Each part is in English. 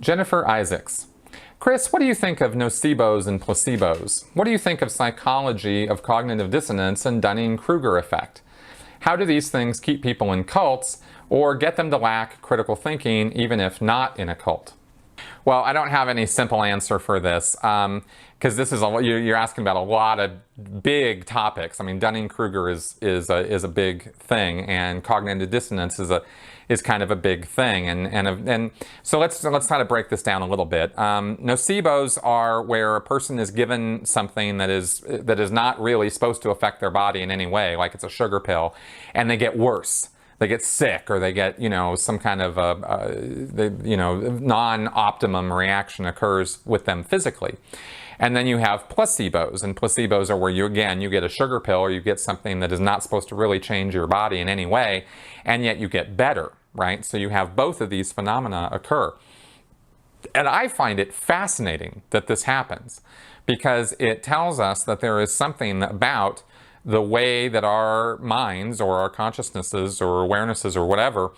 Jennifer Isaacs. Chris, what do you think of nocebos and placebos? What do you think of psychology of cognitive dissonance and Dunning-Kruger effect? How do these things keep people in cults or get them to lack critical thinking even if not in a cult? Well, I don't have any simple answer for this because this is you're asking about a lot of big topics. I mean, Dunning-Kruger is a big thing, and cognitive dissonance is kind of a big thing. And so let's try to break this down a little bit. Nocebos are where a person is given something that is not really supposed to affect their body in any way, like it's a sugar pill, and they get worse. They get sick, or they get, some kind of non-optimum reaction occurs with them physically. And then you have placebos, and placebos are where you get a sugar pill, or you get something that is not supposed to really change your body in any way, and yet you get better, right? So you have both of these phenomena occur. And I find it fascinating that this happens, because it tells us that there is something about the way that our minds or our consciousnesses or awarenesses or whatever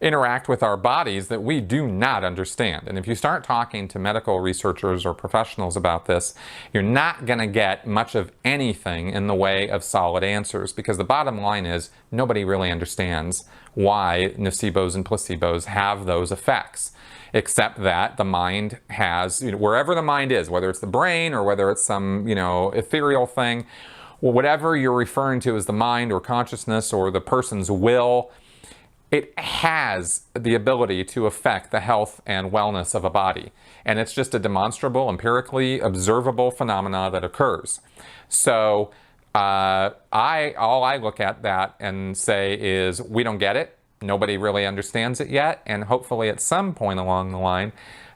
interact with our bodies that we do not understand. And if you start talking to medical researchers or professionals about this, you're not going to get much of anything in the way of solid answers, because the bottom line is nobody really understands why nocebos and placebos have those effects, except that the mind has, wherever the mind is, whether it's the brain or whether it's some, ethereal thing, well, whatever you're referring to as the mind or consciousness or the person's will, it has the ability to affect the health and wellness of a body. And it's just a demonstrable, empirically observable phenomena that occurs. So all I look at that and say is, we don't get it. Nobody really understands it yet. And hopefully at some point along the line,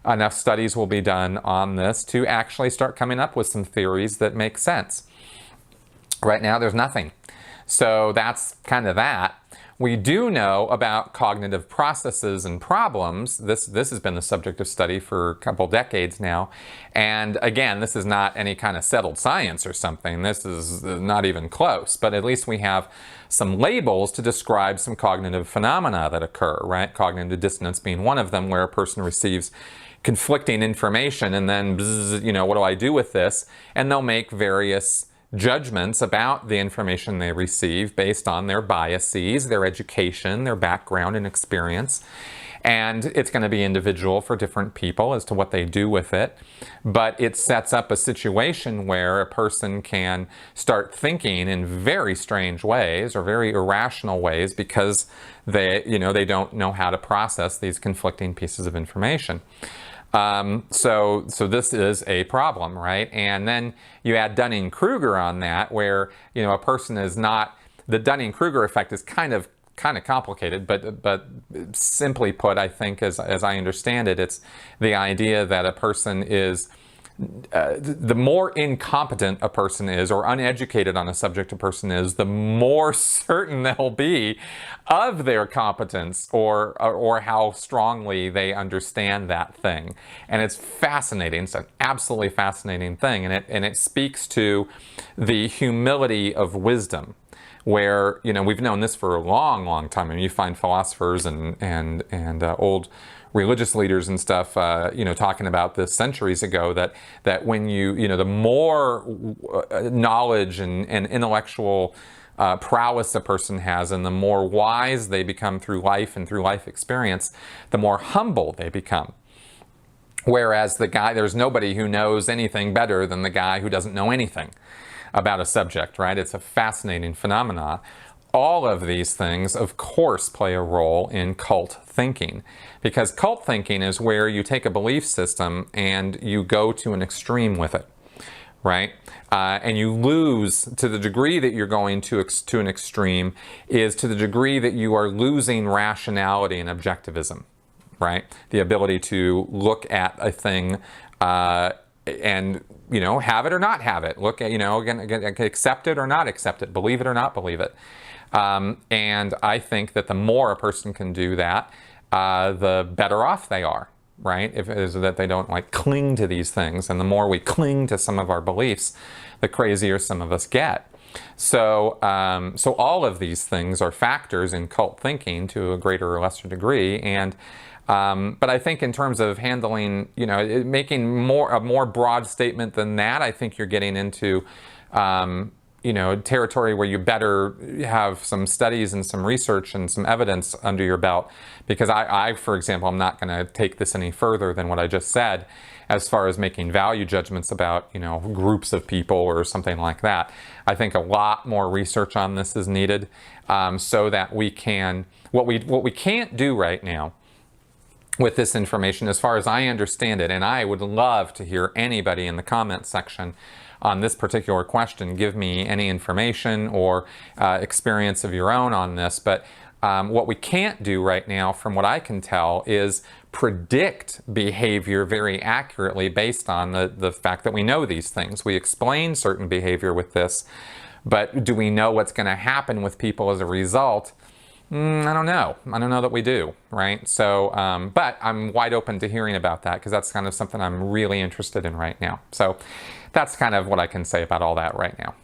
enough studies will be done on this to actually start coming up with some theories that make sense. Right now, there's nothing. So that's kind of that. We do know about cognitive processes and problems. This has been the subject of study for a couple decades now. And again, this is not any kind of settled science or something. This is not even close. But at least we have some labels to describe some cognitive phenomena that occur, right? Cognitive dissonance being one of them, where a person receives conflicting information and then, what do I do with this? And they'll make various judgments about the information they receive based on their biases, their education, their background and experience. And it's going to be individual for different people as to what they do with it. But it sets up a situation where a person can start thinking in very strange ways or very irrational ways because they don't know how to process these conflicting pieces of information. So this is a problem, right? And then you add Dunning-Kruger on that, where, a person is not, the Dunning-Kruger effect is kind of complicated, but simply put, I think, as I understand it, it's the idea that a person is, the more incompetent a person is, or uneducated on a subject a person is, the more certain they'll be of their competence or how strongly they understand that thing. And it's fascinating. It's an absolutely fascinating thing, and it speaks to the humility of wisdom, where we've known this for a long time. I mean, you find philosophers and old religious leaders and stuff, talking about this centuries ago, that when the more knowledge and intellectual prowess a person has, and the more wise they become through life and through life experience, the more humble they become. Whereas there's nobody who knows anything better than the guy who doesn't know anything about a subject, right? It's a fascinating phenomenon. All of these things, of course, play a role in cult thinking, because cult thinking is where you take a belief system and you go to an extreme with it, right? And you lose, to the degree that you're going to an extreme, is to the degree that you are losing rationality and objectivism, right? The ability to look at a thing and have it or not have it. Look at, again, accept it or not accept it, believe it or not believe it. And I think that the more a person can do that, the better off they are, right? If it is that they don't cling to these things, and the more we cling to some of our beliefs, the crazier some of us get. So all of these things are factors in cult thinking to a greater or lesser degree. And but I think in terms of handling, making a more broad statement than that, I think you're getting into territory where you better have some studies and some research and some evidence under your belt. Because I for example, I'm not going to take this any further than what I just said as far as making value judgments about, groups of people or something like that. I think a lot more research on this is needed so that we can, what we can't do right now with this information, as far as I understand it, and I would love to hear anybody in the comments section on this particular question give me any information or experience of your own on this. But what we can't do right now, from what I can tell, is predict behavior very accurately based on the fact that we know these things. We explain certain behavior with this, but do we know what's going to happen with people as a result? I don't know. I don't know that we do, right? So, but I'm wide open to hearing about that because that's kind of something I'm really interested in right now. So that's kind of what I can say about all that right now.